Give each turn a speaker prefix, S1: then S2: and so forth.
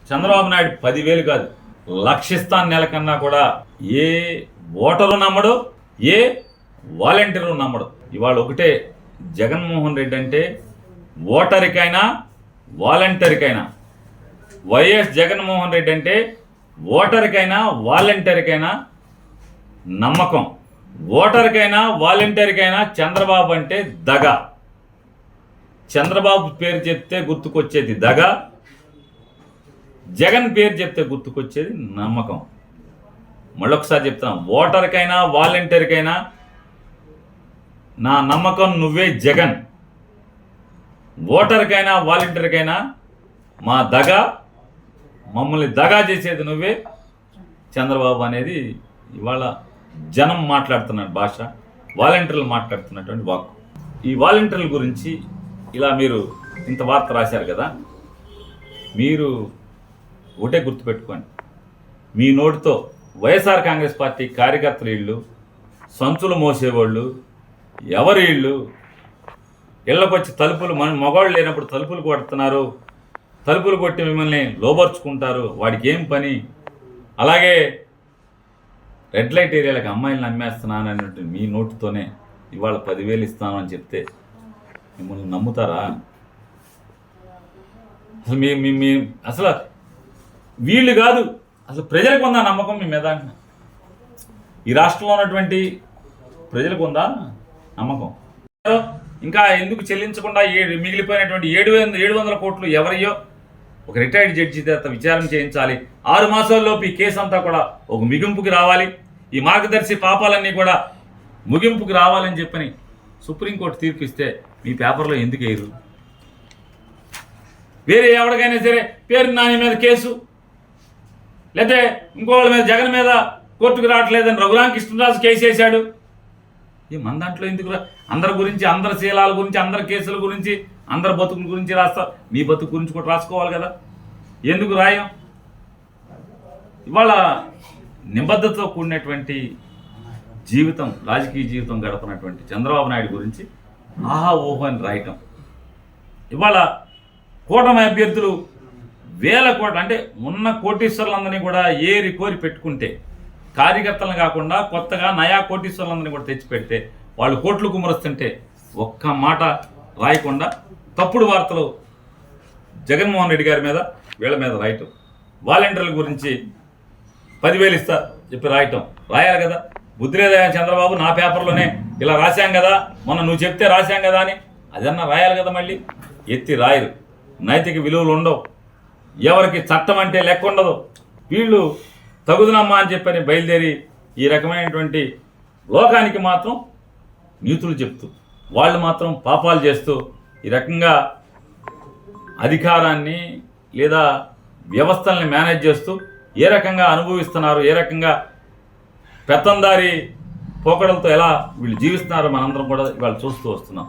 S1: చంద్రబాబు నాయుడు 10,000 కాదు, లక్షిస్తాను నెల కన్నా కూడా ఏ ఓటరు నమ్మడు, ఏ వాలంటీరు నమ్మడు. ఇవాళ ఒకటే, జగన్మోహన్ రెడ్డి అంటే ఓటరికైనా వాలంటీర్కైనా, వైఎస్ జగన్మోహన్ రెడ్డి అంటే ఓటరికైనా వాలంటీర్కైనా నమ్మకం. ఓటరికైనా వాలంటీర్కైనా చంద్రబాబు అంటే దగ. చంద్రబాబు పేరు చెప్తే గుర్తుకొచ్చేది దగ, జగన్ పేరు చెప్తే గుర్తుకొచ్చేది నమ్మకం. మళ్ళొకసారి చెప్తాను, ఓటర్కైనా వాలంటీర్కైనా నా నమ్మకం నువ్వే జగన్. ఓటర్కైనా వాలంటీర్కైనా మా దగ, మమ్మల్ని దగా చేసేది నువ్వే చంద్రబాబు అనేది ఇవాళ జనం మాట్లాడుతున్న భాష, వాలంటీర్లు మాట్లాడుతున్నటువంటి వాక్కు. ఈ వాలంటీర్ల గురించి ఇలా మీరు ఇంత వార్త రాశారు కదా, మీరు ఒకటే గుర్తుపెట్టుకోండి, మీ నోటితో వైఎస్ఆర్ కాంగ్రెస్ పార్టీ కార్యకర్తలు ఇళ్ళు, సంచులు మోసేవాళ్ళు ఎవరి ఇళ్ళు, ఇళ్ళకొచ్చి తలుపులు మగవాళ్ళు లేనప్పుడు తలుపులు కొడుతున్నారు, తలుపులు కొట్టి మిమ్మల్ని లోబర్చుకుంటారు, వాడికి ఏం పని, అలాగే రెడ్ లైట్ ఏరియాలకు అమ్మాయిలను అమ్మేస్తున్నాను అన్నట్టు మీ నోటితోనే ఇవాళ 10,000 ఇస్తాను అని చెప్తే మిమ్మల్ని నమ్ముతారా? అసలు మీ అసలు వీళ్ళు కాదు, అసలు ప్రజలకు ఉందా నమ్మకం మీ మీద? ఈ రాష్ట్రంలో ఉన్నటువంటి ప్రజలకు ఉందా నమ్మకం? ఇంకా ఎందుకు చెల్లించకుండా మిగిలిపోయినటువంటి 700 కోట్లు ఎవరియో ఒక రిటైర్డ్ జడ్జి చేత విచారణ చేయించాలి. 6 మాసాల్లోపు ఈ కేసు అంతా కూడా ఒక ముగింపుకి రావాలి. ఈ మార్గదర్శి పాపాలన్నీ కూడా ముగింపుకి రావాలని చెప్పని సుప్రీంకోర్టు తీర్పు ఇస్తే మీ పేపర్లో ఎందుకు వేయరు? వేరే ఎవరికైనా సరే పేరు నాని మీద కేసు, లేకపోతే ఇంకోళ్ళ మీద, జగన్ మీద కోర్టుకు రావట్లేదని రఘురామ కృష్ణరాజు కేసు వేశాడు. మన దాంట్లో ఎందుకు అందరి గురించి, అందరి శీలాల గురించి, అందరి కేసుల గురించి, అందరి బతుకుల గురించి రాస్తా, మీ బతుకు గురించి కూడా రాసుకోవాలి కదా, ఎందుకు రాయం? ఇవాళ నిబద్ధతతో కూడినటువంటి జీవితం, రాజకీయ జీవితం గడపనటువంటి చంద్రబాబు నాయుడు గురించి ఆహా ఓహో అని రాయటం. ఇవాళ కూటమి అభ్యర్థులు వేల కోట్ల, అంటే ఉన్న కోటీశ్వరులందరినీ కూడా ఏరి కోరి పెట్టుకుంటే, కార్యకర్తలను కాకుండా కొత్తగా నయా కోటీశ్వరులందరినీ కూడా తెచ్చిపెడితే వాళ్ళు కోట్లు కుమరుస్తుంటే ఒక్క మాట రాయకుండా తప్పుడు వార్తలు జగన్మోహన్ రెడ్డి గారి మీద, వీళ్ళ మీద రాయటం, వాలంటీర్ల గురించి 10,000 ఇస్తా చెప్పి రాయటం, రాయాలి కదా. బుద్ధి లేదా చంద్రబాబు? నా పేపర్లోనే ఇలా రాశాం కదా, మొన్న నువ్వు చెప్తే రాశాం కదా అని అదన్నా రాయాలి కదా. మళ్ళీ ఎత్తి రాయరు, నైతిక విలువలు ఉండవు, ఎవరికి చట్టం అంటే లెక్క ఉండదు. వీళ్ళు తగుదనమ్మా అని చెప్పని బయలుదేరి ఈ రకమైనటువంటి లోకానికి మాత్రం నీతులు చెప్తూ, వాళ్ళు మాత్రం పాపాలు చేస్తూ ఈ రకంగా అధికారాన్ని లేదా వ్యవస్థల్ని మేనేజ్ చేస్తూ ఏ రకంగా అనుభవిస్తున్నారు, ఏ రకంగా పెత్తందారి పోకడలతో ఎలా వీళ్ళు జీవిస్తున్నారో మనందరం కూడా ఇవాళ చూస్తూ వస్తున్నాం.